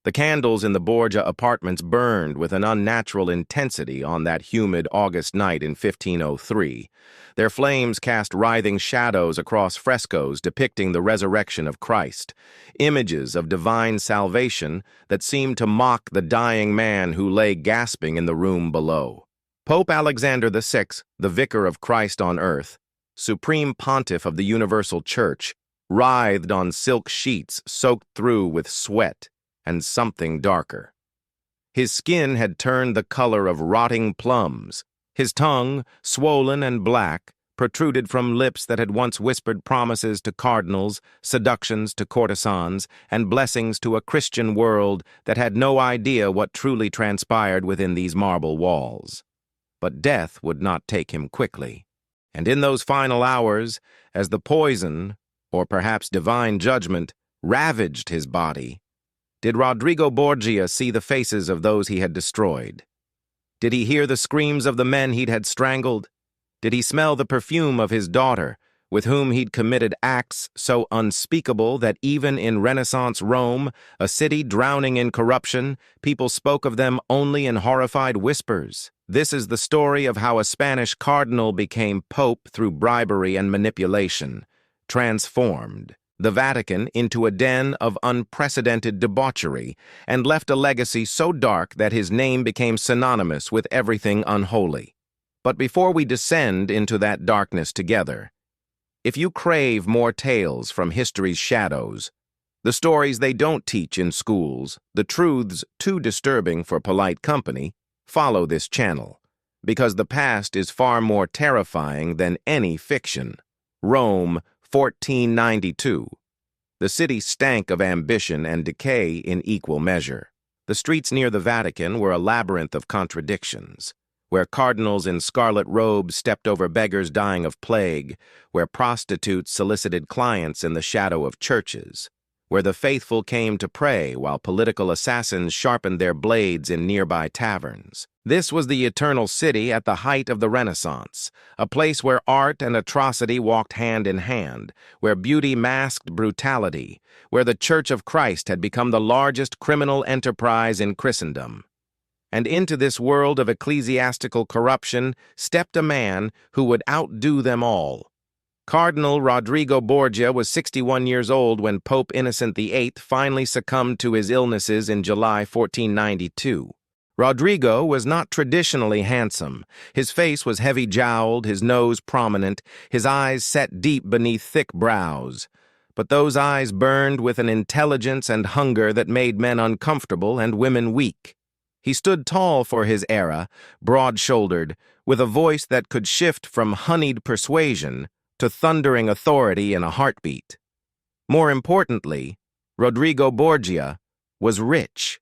The candles in the Borgia apartments burned with an unnatural intensity on that humid August night in 1503. Their flames cast writhing shadows across frescoes depicting the resurrection of Christ, images of divine salvation that seemed to mock the dying man who lay gasping in the room below. Pope Alexander VI, the Vicar of Christ on earth, Supreme Pontiff of the Universal Church, writhed on silk sheets soaked through with sweat and something darker. His skin had turned the color of rotting plums. His tongue, swollen and black, protruded from lips that had once whispered promises to cardinals, seductions to courtesans, and blessings to a Christian world that had no idea what truly transpired within these marble walls. But death would not take him quickly. And in those final hours, as the poison, or perhaps divine judgment, ravaged his body, did Rodrigo Borgia see the faces of those he had destroyed? Did he hear the screams of the men he'd had strangled? Did he smell the perfume of his daughter, with whom he'd committed acts so unspeakable that even in Renaissance Rome, a city drowning in corruption, people spoke of them only in horrified whispers? This is the story of how a Spanish cardinal became pope through bribery and manipulation, transformed the Vatican into a den of unprecedented debauchery, and left a legacy so dark that his name became synonymous with everything unholy. But before we descend into that darkness together, if you crave more tales from history's shadows, the stories they don't teach in schools, the truths too disturbing for polite company, follow this channel, because the past is far more terrifying than any fiction. Rome, 1492. The city stank of ambition and decay in equal measure. The streets near the Vatican were a labyrinth of contradictions, where cardinals in scarlet robes stepped over beggars dying of plague, where prostitutes solicited clients in the shadow of churches, where the faithful came to pray while political assassins sharpened their blades in nearby taverns. This was the eternal city at the height of the Renaissance, a place where art and atrocity walked hand in hand, where beauty masked brutality, where the Church of Christ had become the largest criminal enterprise in Christendom. And into this world of ecclesiastical corruption stepped a man who would outdo them all. Cardinal Rodrigo Borgia was 61 years old when Pope Innocent VIII finally succumbed to his illnesses in July 1492. Rodrigo was not traditionally handsome. His face was heavy-jowled, his nose prominent, his eyes set deep beneath thick brows. But those eyes burned with an intelligence and hunger that made men uncomfortable and women weak. He stood tall for his era, broad-shouldered, with a voice that could shift from honeyed persuasion to thundering authority in a heartbeat. More importantly, Rodrigo Borgia was rich,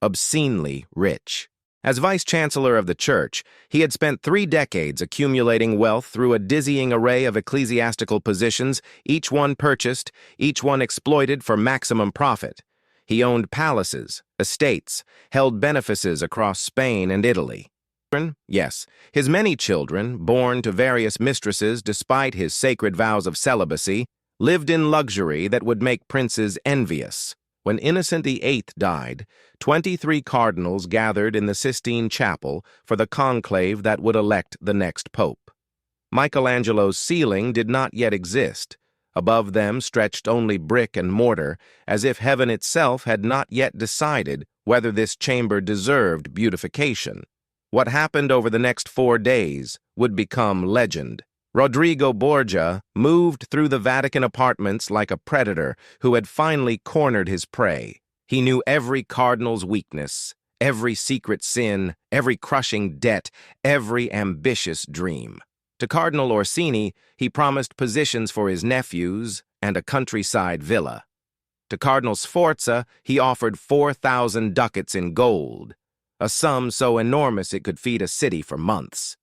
obscenely rich. As vice-chancellor of the church, he had spent 3 decades accumulating wealth through a dizzying array of ecclesiastical positions, each one purchased, each one exploited for maximum profit. He owned palaces, estates, held benefices across Spain and Italy. Yes, his many children, born to various mistresses despite his sacred vows of celibacy, lived in luxury that would make princes envious. When Innocent VIII died, 23 cardinals gathered in the Sistine Chapel for the conclave that would elect the next pope. Michelangelo's ceiling did not yet exist. Above them stretched only brick and mortar, as if heaven itself had not yet decided whether this chamber deserved beautification. What happened over the next 4 days would become legend. Rodrigo Borgia moved through the Vatican apartments like a predator who had finally cornered his prey. He knew every cardinal's weakness, every secret sin, every crushing debt, every ambitious dream. To Cardinal Orsini, he promised positions for his nephews and a countryside villa. To Cardinal Sforza, he offered 4,000 ducats in gold, a sum so enormous it could feed a city for months.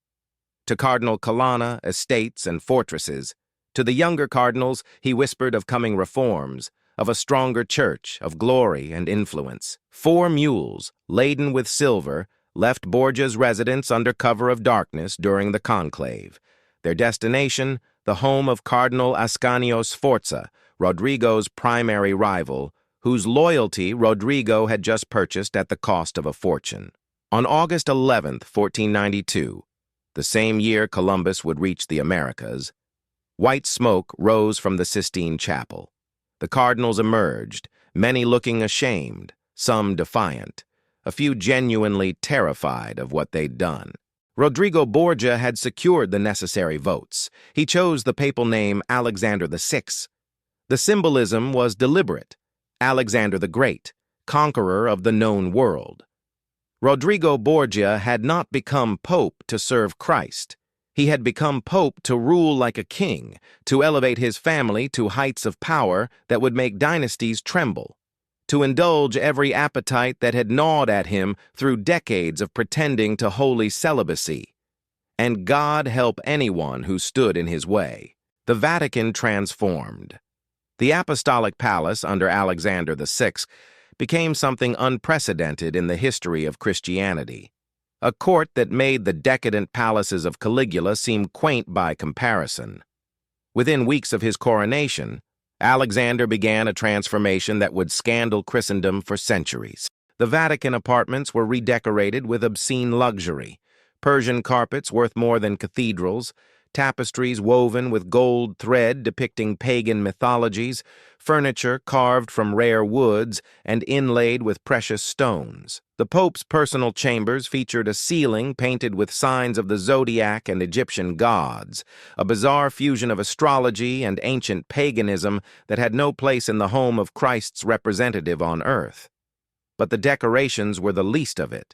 To Cardinal Colonna, estates and fortresses. To the younger cardinals, he whispered of coming reforms, of a stronger church, of glory and influence. 4 mules, laden with silver, left Borgia's residence under cover of darkness during the conclave. Their destination, the home of Cardinal Ascanio Sforza, Rodrigo's primary rival, whose loyalty Rodrigo had just purchased at the cost of a fortune. On August 11, 1492, the same year Columbus would reach the Americas, white smoke rose from the Sistine Chapel. The cardinals emerged, many looking ashamed, some defiant, a few genuinely terrified of what they'd done. Rodrigo Borgia had secured the necessary votes. He chose the papal name Alexander VI. The symbolism was deliberate. Alexander the Great, conqueror of the known world. Rodrigo Borgia had not become pope to serve Christ. He had become pope to rule like a king, to elevate his family to heights of power that would make dynasties tremble, to indulge every appetite that had gnawed at him through decades of pretending to holy celibacy. And God help anyone who stood in his way. The Vatican transformed. The Apostolic Palace under Alexander VI became something unprecedented in the history of Christianity, a court that made the decadent palaces of Caligula seem quaint by comparison. Within weeks of his coronation, Alexander began a transformation that would scandal Christendom for centuries. The Vatican apartments were redecorated with obscene luxury, Persian carpets worth more than cathedrals, tapestries woven with gold thread depicting pagan mythologies, furniture carved from rare woods and inlaid with precious stones. The Pope's personal chambers featured a ceiling painted with signs of the zodiac and Egyptian gods, a bizarre fusion of astrology and ancient paganism that had no place in the home of Christ's representative on earth. But the decorations were the least of it.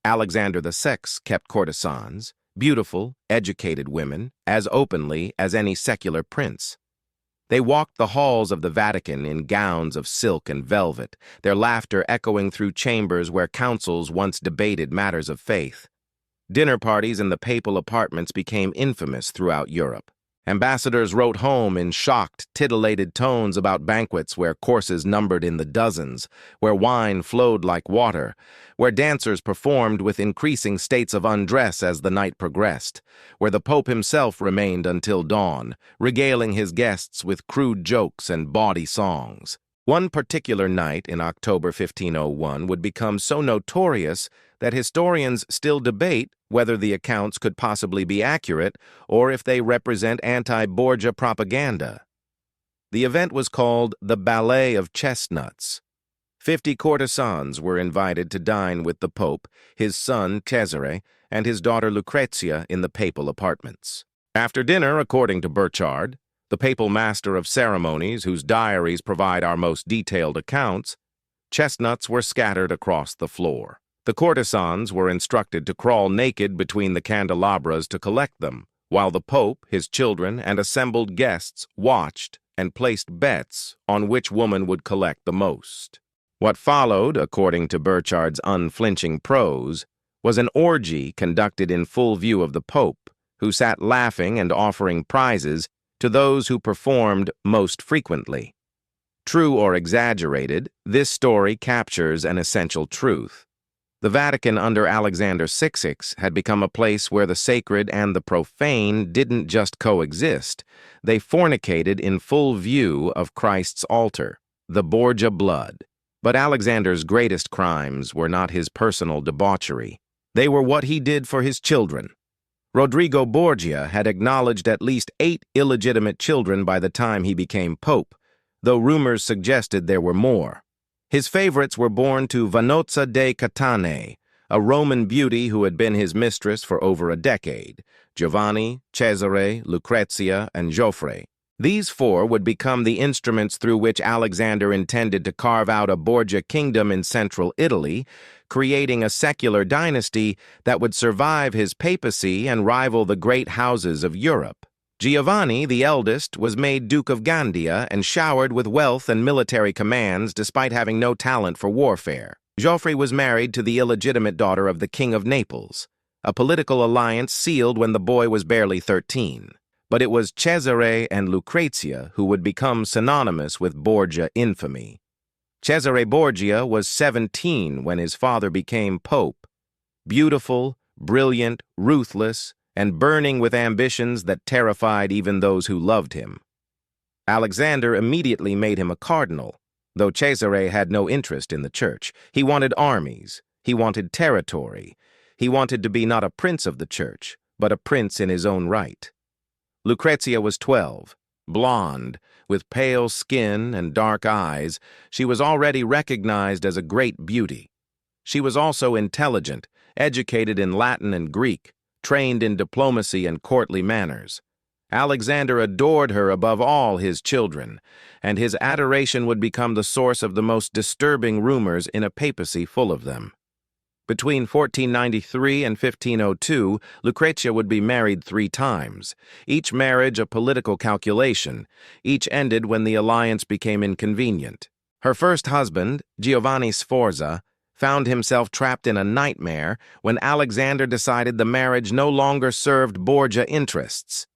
Alexander VI kept courtesans, beautiful, educated women, as openly as any secular prince. They walked the halls of the Vatican in gowns of silk and velvet, their laughter echoing through chambers where councils once debated matters of faith. Dinner parties in the papal apartments became infamous throughout Europe. Ambassadors wrote home in shocked, titillated tones about banquets where courses numbered in the dozens, where wine flowed like water, where dancers performed with increasing states of undress as the night progressed, where the Pope himself remained until dawn, regaling his guests with crude jokes and bawdy songs. One particular night in October 1501 would become so notorious that historians still debate whether the accounts could possibly be accurate or if they represent anti-Borgia propaganda. The event was called the Ballet of Chestnuts. 50 courtesans were invited to dine with the Pope, his son Cesare, and his daughter Lucrezia in the papal apartments. After dinner, according to Burchard, the papal master of ceremonies whose diaries provide our most detailed accounts, chestnuts were scattered across the floor. The courtesans were instructed to crawl naked between the candelabras to collect them, while the Pope, his children, and assembled guests watched and placed bets on which woman would collect the most. What followed, according to Burchard's unflinching prose, was an orgy conducted in full view of the Pope, who sat laughing and offering prizes to those who performed most frequently. True or exaggerated, this story captures an essential truth. The Vatican under Alexander VI had become a place where the sacred and the profane didn't just coexist, they fornicated in full view of Christ's altar, the Borgia blood. But Alexander's greatest crimes were not his personal debauchery. They were what he did for his children. Rodrigo Borgia had acknowledged at least 8 illegitimate children by the time he became pope, though rumors suggested there were more. His favorites were born to Vanozza de Catane, a Roman beauty who had been his mistress for over a decade, Giovanni, Cesare, Lucrezia, and Joffre. These 4 would become the instruments through which Alexander intended to carve out a Borgia kingdom in central Italy, creating a secular dynasty that would survive his papacy and rival the great houses of Europe. Giovanni, the eldest, was made Duke of Gandia and showered with wealth and military commands despite having no talent for warfare. Joffre was married to the illegitimate daughter of the King of Naples, a political alliance sealed when the boy was barely 13. But it was Cesare and Lucrezia who would become synonymous with Borgia infamy. Cesare Borgia was 17 when his father became pope, beautiful, brilliant, ruthless, and burning with ambitions that terrified even those who loved him. Alexander immediately made him a cardinal, though Cesare had no interest in the church. He wanted armies. He wanted territory. He wanted to be not a prince of the church, but a prince in his own right. Lucrezia was 12, blonde, with pale skin and dark eyes. She was already recognized as a great beauty. She was also intelligent, educated in Latin and Greek, trained in diplomacy and courtly manners. Alexander adored her above all his children, and his adoration would become the source of the most disturbing rumors in a papacy full of them. Between 1493 and 1502, Lucrezia would be married 3 times, each marriage a political calculation. Each ended when the alliance became inconvenient. Her first husband, Giovanni Sforza, found himself trapped in a nightmare when Alexander decided the marriage no longer served Borgia interests.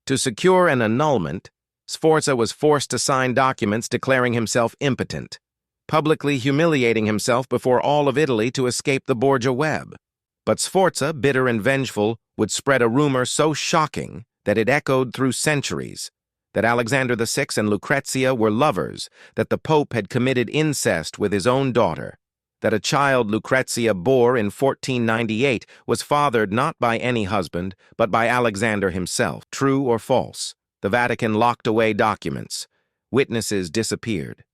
To secure an annulment, Sforza was forced to sign documents declaring himself impotent, publicly humiliating himself before all of Italy to escape the Borgia web. But Sforza, bitter and vengeful, would spread a rumor so shocking that it echoed through centuries, that Alexander VI and Lucrezia were lovers, that the Pope had committed incest with his own daughter, that a child Lucrezia bore in 1498 was fathered not by any husband, but by Alexander himself. True or false? The Vatican locked away documents. Witnesses disappeared.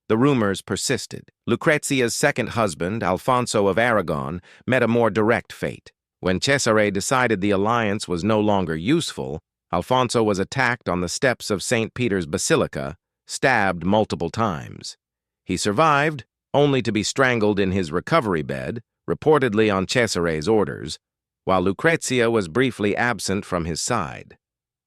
The rumors persisted. Lucrezia's second husband, Alfonso of Aragon, met a more direct fate. When Cesare decided the alliance was no longer useful, Alfonso was attacked on the steps of St. Peter's Basilica, stabbed multiple times. He survived, only to be strangled in his recovery bed, reportedly on Cesare's orders, while Lucrezia was briefly absent from his side.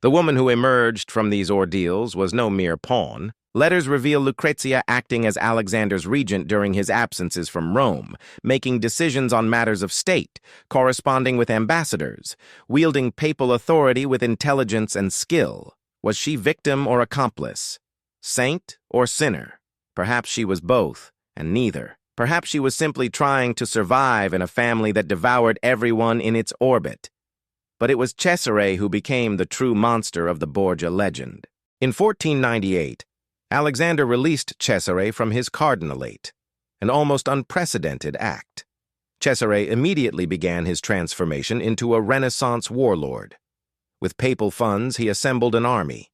The woman who emerged from these ordeals was no mere pawn. Letters reveal Lucrezia acting as Alexander's regent during his absences from Rome, making decisions on matters of state, corresponding with ambassadors, wielding papal authority with intelligence and skill. Was she victim or accomplice? Saint or sinner? Perhaps she was both, and neither. Perhaps she was simply trying to survive in a family that devoured everyone in its orbit. But it was Cesare who became the true monster of the Borgia legend. In 1498, Alexander released Cesare from his cardinalate, an almost unprecedented act. Cesare immediately began his transformation into a Renaissance warlord. With papal funds, he assembled an army.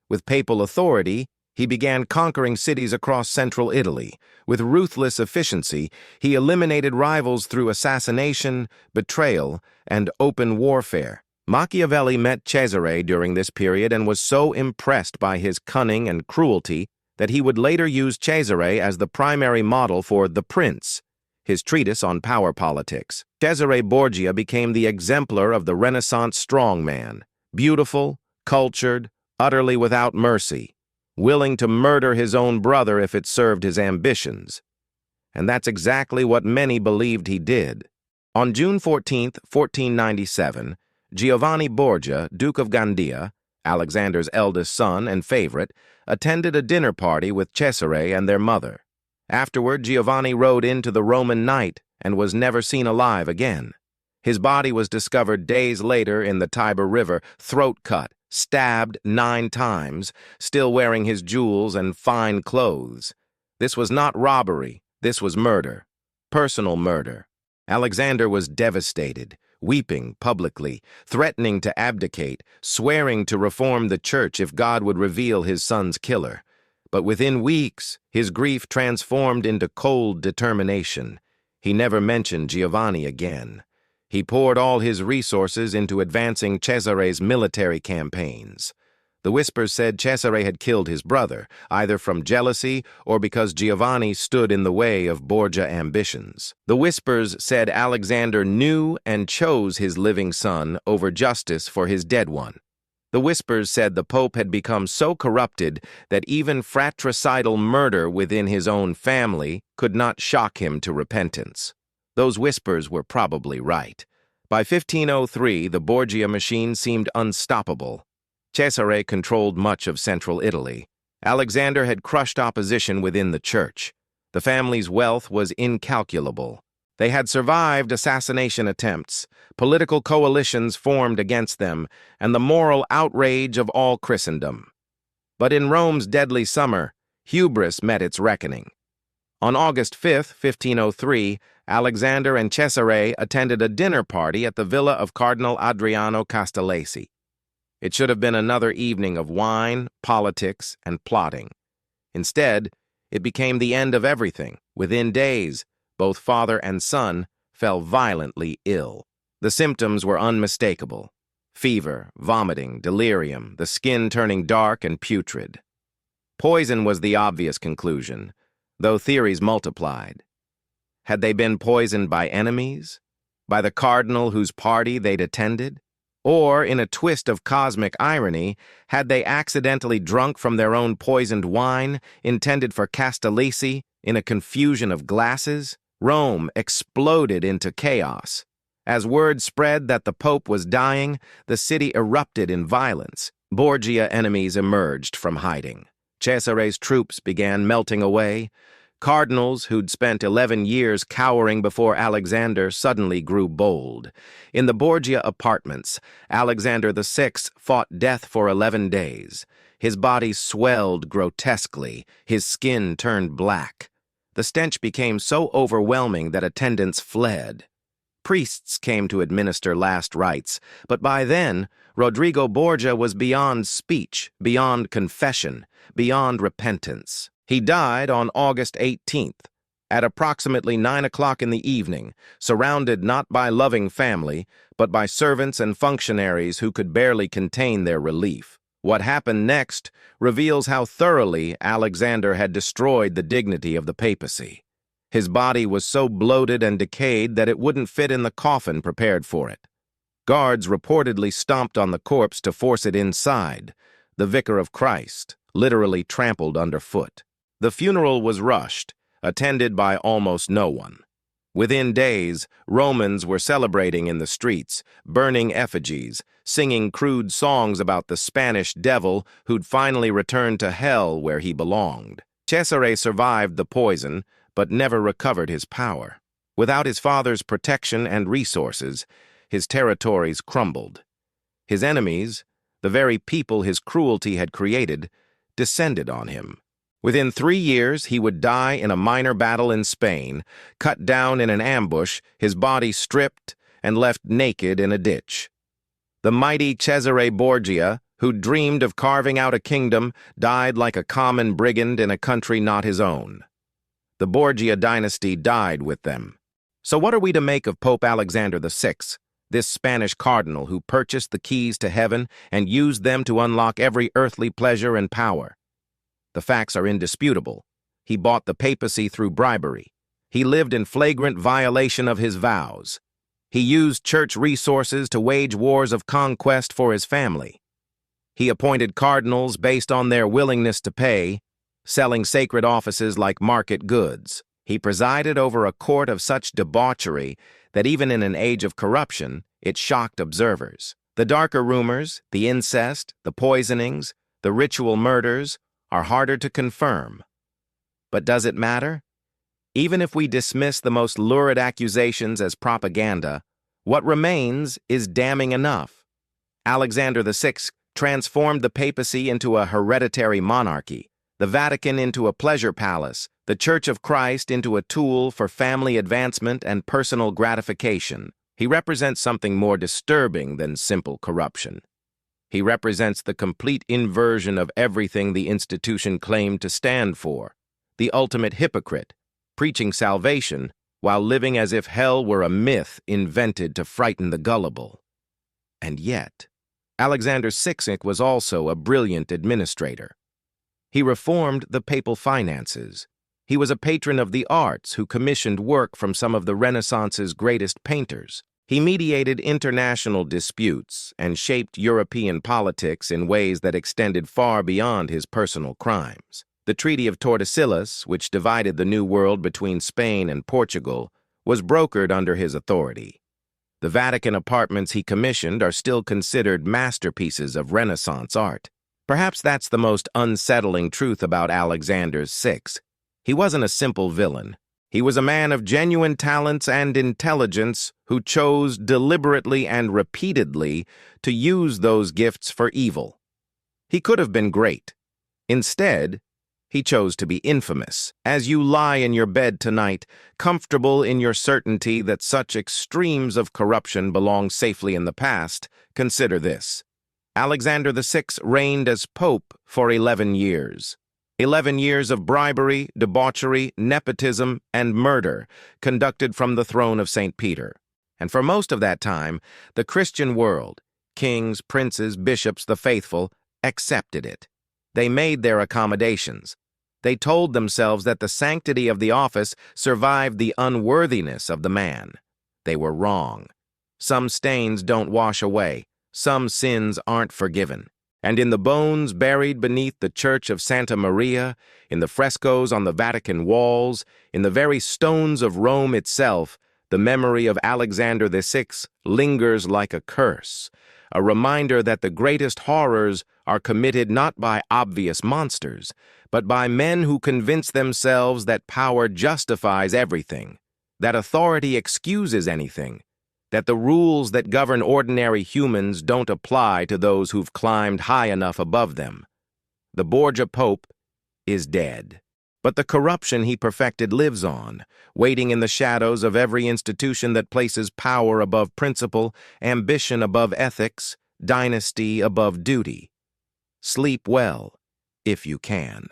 With papal authority, he began conquering cities across central Italy. With ruthless efficiency, he eliminated rivals through assassination, betrayal, and open warfare. Machiavelli met Cesare during this period and was so impressed by his cunning and cruelty that he would later use Cesare as the primary model for The Prince, his treatise on power politics. Cesare Borgia became the exemplar of the Renaissance strongman, beautiful, cultured, utterly without mercy, willing to murder his own brother if it served his ambitions. And that's exactly what many believed he did. On June 14, 1497, Giovanni Borgia, Duke of Gandia, Alexander's eldest son and favorite, attended a dinner party with Cesare and their mother. Afterward, Giovanni rode into the Roman night and was never seen alive again. His body was discovered days later in the Tiber River, throat cut, stabbed 9 times, still wearing his jewels and fine clothes. This was not robbery, this was murder. Personal murder. Alexander was devastated, weeping publicly, threatening to abdicate, swearing to reform the church if God would reveal his son's killer. But within weeks, his grief transformed into cold determination. He never mentioned Giovanni again. He poured all his resources into advancing Cesare's military campaigns. The whispers said Cesare had killed his brother, either from jealousy or because Giovanni stood in the way of Borgia ambitions. The whispers said Alexander knew and chose his living son over justice for his dead one. The whispers said the Pope had become so corrupted that even fratricidal murder within his own family could not shock him to repentance. Those whispers were probably right. By 1503, the Borgia machine seemed unstoppable. Cesare controlled much of central Italy. Alexander had crushed opposition within the church. The family's wealth was incalculable. They had survived assassination attempts, political coalitions formed against them, and the moral outrage of all Christendom. But in Rome's deadly summer, Hubris met its reckoning. On August 5, 1503, Alexander and Cesare attended a dinner party at the villa of Cardinal Adriano Castellesi. It should have been another evening of wine, politics, and plotting. Instead, it became the end of everything. Within days, both father and son fell violently ill. The symptoms were unmistakable: fever, vomiting, delirium, the skin turning dark and putrid. Poison was the obvious conclusion, though theories multiplied. Had they been poisoned by enemies? By the cardinal whose party they'd attended? Or, in a twist of cosmic irony, had they accidentally drunk from their own poisoned wine, intended for Castellesi, in a confusion of glasses? Rome exploded into chaos. As word spread that the Pope was dying, the city erupted in violence. Borgia enemies emerged from hiding. Cesare's troops began melting away. Cardinals who'd spent 11 years cowering before Alexander suddenly grew bold. In the Borgia apartments, Alexander VI fought death for 11 days. His body swelled grotesquely, his skin turned black. The stench became so overwhelming that attendants fled. Priests came to administer last rites, but by then, Rodrigo Borgia was beyond speech, beyond confession, beyond repentance. He died on August 18th, at approximately 9 o'clock in the evening, surrounded not by loving family, but by servants and functionaries who could barely contain their relief. What happened next reveals how thoroughly Alexander had destroyed the dignity of the papacy. His body was so bloated and decayed that it wouldn't fit in the coffin prepared for it. Guards reportedly stomped on the corpse to force it inside. The Vicar of Christ literally trampled underfoot. The funeral was rushed, attended by almost no one. Within days, Romans were celebrating in the streets, burning effigies, singing crude songs about the Spanish devil who'd finally returned to hell where he belonged. Cesare survived the poison, but never recovered his power. Without his father's protection and resources, his territories crumbled. His enemies, the very people his cruelty had created, descended on him. Within 3 years, he would die in a minor battle in Spain, cut down in an ambush, his body stripped and left naked in a ditch. The mighty Cesare Borgia, who dreamed of carving out a kingdom, died like a common brigand in a country not his own. The Borgia dynasty died with them. So what are we to make of Pope Alexander VI, this Spanish cardinal who purchased the keys to heaven and used them to unlock every earthly pleasure and power? The facts are indisputable. He bought the papacy through bribery. He lived in flagrant violation of his vows. He used church resources to wage wars of conquest for his family. He appointed cardinals based on their willingness to pay, selling sacred offices like market goods. He presided over a court of such debauchery that even in an age of corruption, it shocked observers. The darker rumors, the incest, the poisonings, the ritual murders, are harder to confirm. But does it matter? Even if we dismiss the most lurid accusations as propaganda, what remains is damning enough. Alexander VI transformed the papacy into a hereditary monarchy, the Vatican into a pleasure palace, the Church of Christ into a tool for family advancement and personal gratification. He represents something more disturbing than simple corruption. He represents the complete inversion of everything the institution claimed to stand for, the ultimate hypocrite, preaching salvation while living as if hell were a myth invented to frighten the gullible. And yet, Alexander VI was also a brilliant administrator. He reformed the papal finances. He was a patron of the arts who commissioned work from some of the Renaissance's greatest painters. He mediated international disputes and shaped European politics in ways that extended far beyond his personal crimes. The Treaty of Tordesillas, which divided the New World between Spain and Portugal, was brokered under his authority. The Vatican apartments he commissioned are still considered masterpieces of Renaissance art. Perhaps that's the most unsettling truth about Alexander VI. He wasn't a simple villain. He was a man of genuine talents and intelligence who chose deliberately and repeatedly to use those gifts for evil. He could have been great. Instead, He chose to be infamous. As you lie in your bed tonight, comfortable in your certainty that such extremes of corruption belong safely in the past, consider this. Alexander VI reigned as Pope for 11 years. 11 years of bribery, debauchery, nepotism, and murder conducted from the throne of St. Peter. And for most of that time, the Christian world, kings, princes, bishops, the faithful, accepted it. They made their accommodations. They told themselves that the sanctity of the office survived the unworthiness of the man. They were wrong. Some stains don't wash away. Some sins aren't forgiven. And in the bones buried beneath the Church of Santa Maria, in the frescoes on the Vatican walls, in the very stones of Rome itself, the memory of Alexander VI lingers like a curse, a reminder that the greatest horrors are committed not by obvious monsters, but by men who convince themselves that power justifies everything, that authority excuses anything, that the rules that govern ordinary humans don't apply to those who've climbed high enough above them. The Borgia Pope is dead, but the corruption he perfected lives on, waiting in the shadows of every institution that places power above principle, ambition above ethics, dynasty above duty. Sleep well, if you can.